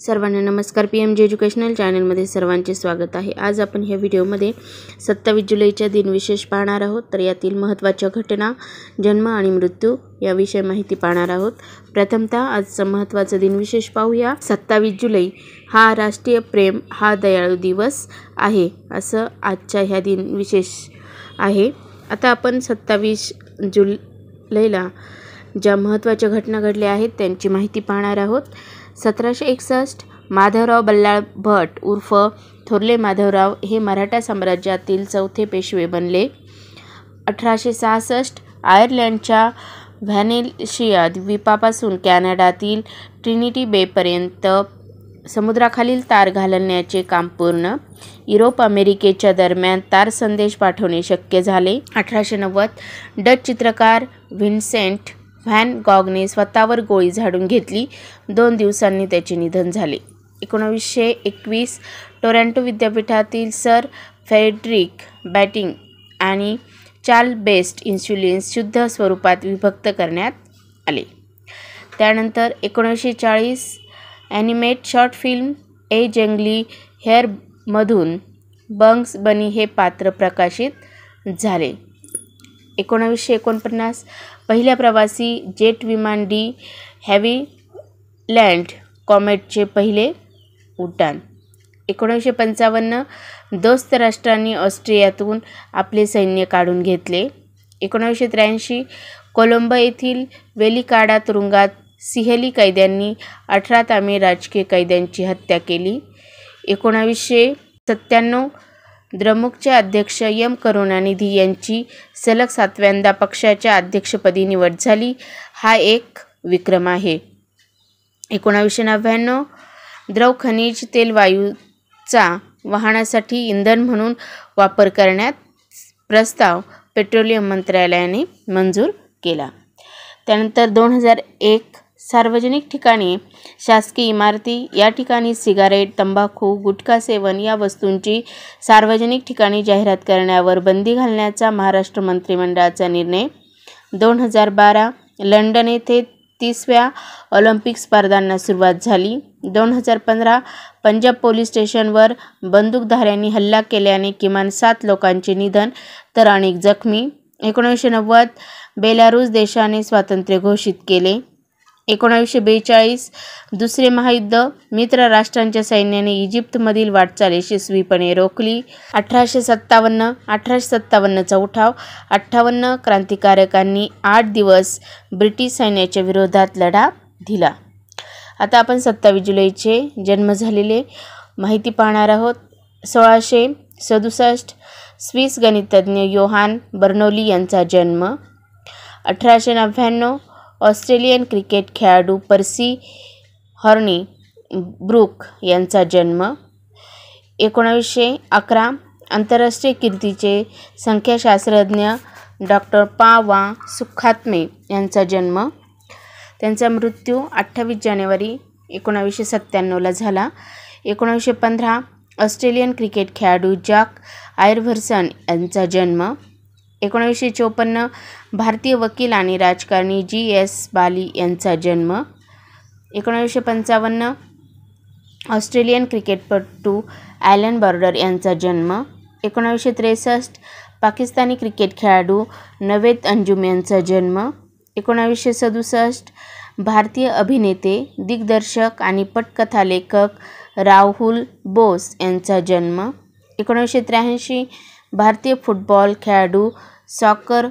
सर्वांना नमस्कार. PMG educational चॅनलमध्ये सर्वांचे स्वागत आहे. आज आपण ह्या व्हिडिओमध्ये 27 जुलैच्या दिनविशेष पाहणार आहोत. तर यातील महत्त्वाच्या घटना, जन्म आणि मृत्यू याविषयी माहिती पाहणार आहोत. प्रथमतः आजचा महत्त्वाचा दिनविशेष पाहूया. 27 जुलै हा राष्ट्रीय प्रेम हा दयाळू दिवस आहे, असं आजच्या ह्या दिनविशेष आहे. आता आपण 27 जुलैला ज्या महत्त्वाच्या घटना घडल्या आहेत त्यांची माहिती पाहणार आहोत. 1761 माधवराव बल्लाळ भट उर्फ थोरले माधवराव हे मराठा साम्राज्यातील चौथे पेशवे बनले. 1866 आयर्लंडच्या व्हॅलेन्शिया द्वीपापासून कॅनडातील ट्रिनिटी बेपर्यंत समुद्राखालील तार घालण्याचे काम पूर्ण. युरोप अमेरिकेच्या दरम्यान तार संदेश पाठवणे शक्य झाले. 1890 डच चित्रकार व्हिन्सेंट व्हॅन गॉगने स्वतःवर गोळी झाडून घेतली. 2 दिवसांनी त्याचे निधन झाले. 1921 टोरंटो विद्यापीठातील सर फ्रेडरिक बॅटिंग आणि चार्ल्स बेस्ट इन्स्युलिन शुद्ध स्वरूपात विभक्त करण्यात आले. त्यानंतर 1940 ॲनिमेट शॉर्ट फिल्म ए जंगली हेअरमधून बग्स बनी हे पात्र प्रकाशित झाले. 1949 पहिल्या प्रवासी जेट विमान डी हॅविलँड कॉमेटचे पहिले उड्डाण. 1955 दोस्त राष्ट्रांनी ऑस्ट्रियातून आपले सैन्य काढून घेतले. 1983 कोलंबो येथील वेलिकाडा तुरुंगात सिहली कैद्यांनी 18 तामिळ राजकीय कैद्यांची हत्या केली. 1997 द्रमुकचे अध्यक्ष एम करुणानिधी यांची सलग 7व्यांदा पक्षाच्या अध्यक्षपदी निवड झाली. हा एक विक्रम आहे. 1999 द्रव खनिज तेल वायूचा वाहनासाठी इंधन म्हणून वापर करण्यात प्रस्ताव पेट्रोलियम मंत्रालयाने मंजूर केला. त्यानंतर 2001 सार्वजनिक ठिकाणी शासकीय इमारती या ठिकाणी सिगारेट, तंबाखू, गुटखा सेवन या वस्तूंची सार्वजनिक ठिकाणी जाहिरात करण्यावर बंदी घालण्याचा महाराष्ट्र मंत्रिमंडळाचा निर्णय. 2012 लंडन येथे 30व्या ऑलिम्पिक स्पर्धांना सुरुवात झाली. 2015 पंजाब पोलीस स्टेशनवर बंदूकधाऱ्यांनी हल्ला केल्याने किमान 7 लोकांचे निधन तर अनेक जखमी. 1990 बेलारूस देशाने स्वातंत्र्य घोषित केले. 1942 दुसरे महायुद्ध मित्र राष्ट्रांच्या सैन्याने इजिप्तमधील वाटचाल यशस्वीपणे रोखली. 1857चा उठाव. 58 क्रांतिकारकांनी 8 दिवस ब्रिटिश सैन्याच्या विरोधात लढा दिला. आता आपण 27 जुलैचे जन्म झालेले माहिती पाहणार आहोत. 1667 स्विस गणितज्ञ योहान बर्नौली यांचा जन्म. 1899 ऑस्ट्रेलियन क्रिकेट खेळाडू पर्सी हॉर्नी ब्रूक यांचा जन्म. 1911 आंतरराष्ट्रीय कीर्तीचे संख्याशास्त्रज्ञ डॉक्टर पा वा सुखात्मे यांचा जन्म. त्यांचा मृत्यू 28 जानेवारी 1997ला झाला. 1915 ऑस्ट्रेलियन क्रिकेट खेळाडू जॅक आयव्हरसन यांचा जन्म. 1954 भारतीय वकील आणि राजकारणी GS बाली यांचा जन्म. 1955 ऑस्ट्रेलियन क्रिकेटपटू ॲलन बॉर्डर यांचा जन्म. 1963 पाकिस्तानी क्रिकेट खेळाडू नवेद अंजुम यांचा जन्म. 1967 भारतीय अभिनेते, दिग्दर्शक आणि पटकथा लेखक राहुल बोस यांचा जन्म. 1983 भारतीय फुटबॉल खेळाडू सॉकर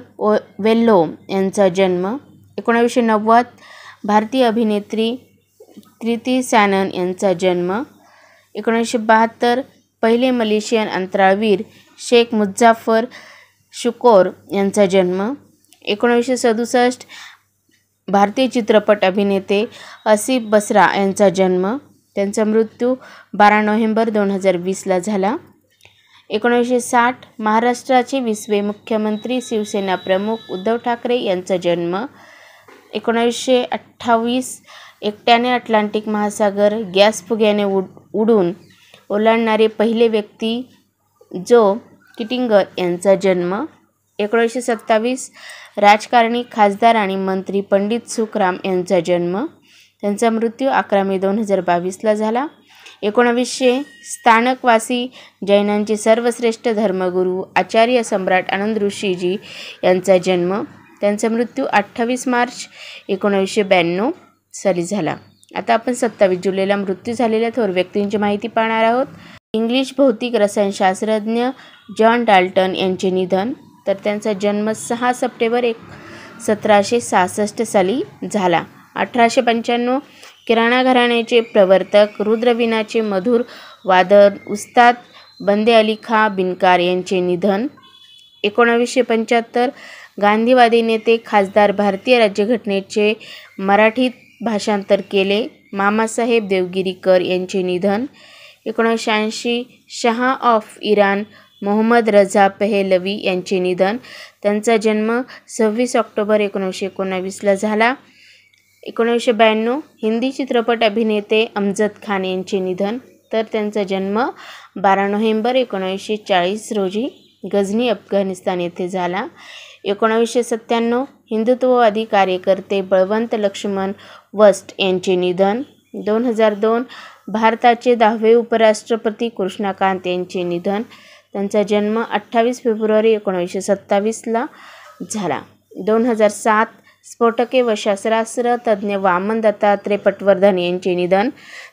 वेल्लो यांचा जन्म. 1990 भारतीय अभिनेत्री कृती सॅनन यांचा जन्म. 1972 पहिले मलेशियन अंतराळवीर शेख मुझफ्फर शुकोर यांचा जन्म. 1967 भारतीय चित्रपट अभिनेते आसिफ बसरा यांचा जन्म. त्यांचा मृत्यू 12 नोव्हेंबर 2020ला झाला. 1960 महाराष्ट्राचे 20वे मुख्यमंत्री शिवसेना प्रमुख उद्धव ठाकरे यांचा जन्म. 1928 एकट्याने अटलांटिक महासागर गॅस फुग्याने उडून ओलांडणारे पहिले व्यक्ती जो किटिंगर यांचा जन्म. 1927 राजकारणी, खासदार आणि मंत्री पंडित सुखराम यांचा जन्म. त्यांचा मृत्यू 11 मे 2022ला झाला. 1900 स्थानकवासी जैनांचे सर्वश्रेष्ठ धर्मगुरू आचार्य सम्राट आनंद ऋषीजी यांचा जन्म. त्यांचा मृत्यू 28 मार्च 1992 साली झाला. आता आपण 27 जुलैला मृत्यू झालेल्या थोर व्यक्तींची माहिती पाहणार आहोत. इंग्लिश भौतिक रसायनशास्त्रज्ञ जॉन डाल्टन यांचे निधन. तर त्यांचा जन्म 6 सप्टेंबर 1766 साली झाला. 1895 किराणा घराण्याचे प्रवर्तक, रुद्रवीणाचे मधुर वादन उस्ताद बंदे अली खां बिनकार यांचे निधन. 1975 गांधीवादी नेते, खासदार, भारतीय राज्यघटनेचे मराठीत भाषांतर केले मामासाहेब देवगिरीकर यांचे निधन. 1980 शाह ऑफ इराण मोहम्मद रझा पहेलवी यांचे निधन. त्यांचा जन्म 26 ऑक्टोबर 1919ला झाला. 1992 हिंदी चित्रपट अभिनेते अमजद खान यांचे निधन. तर त्यांचा जन्म 12 नोव्हेंबर 1940 रोजी गझनी अफगाणिस्तान येथे झाला. 1997 हिंदुत्ववादी कार्यकर्ते बळवंत लक्ष्मण वस्त यांचे निधन. 2002 भारताचे 10वे उपराष्ट्रपती कृष्णकांत यांचे निधन. त्यांचा जन्म 28 फेब्रुवारी 1927ला झाला. 2007 स्फोटके व शस्त्रास्त्र तज्ज्ञ वामन दत्तात्रय पटवर्धन यांचे निधन.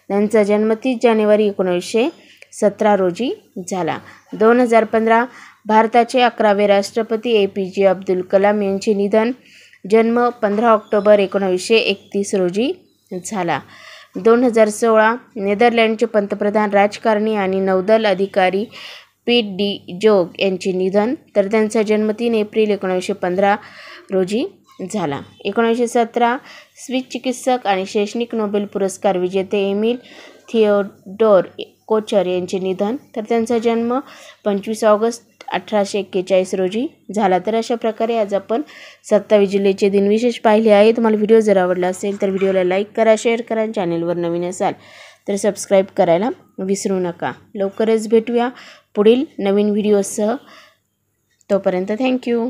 त्यांचा जन्म 30 जानेवारी 1917 रोजी झाला. 2015 भारताचे 11वे राष्ट्रपती APJ अब्दुल कलाम यांचे निधन. जन्म 15 ऑक्टोबर 1931 रोजी झाला. 2016 नेदरलँडचे पंतप्रधान, राजकारणी आणि नौदल अधिकारी पीट डी जोग यांचे निधन. तर त्यांचा जन्म 3 एप्रिल 1915 रोजी झाला. 1917 स्विस चिकित्सक आणि शैक्षणिक नोबेल पुरस्कार विजेते एमिल थिओडोर कोचर यांचे निधन. तर त्यांचा जन्म 25 ऑगस्ट 1841 रोजी झाला. तर अशा प्रकारे आज आपण 27 जुलैचे दिनविशेष पाहिले आहे. तुम्हाला व्हिडिओ जर आवडला असेल तर व्हिडिओला लाईक करा, शेअर करा आणि चॅनलवर नवीन असाल तर सबस्क्राईब करायला विसरू नका. लवकरच भेटूया पुढील नवीन व्हिडिओसह. तोपर्यंत थँक्यू.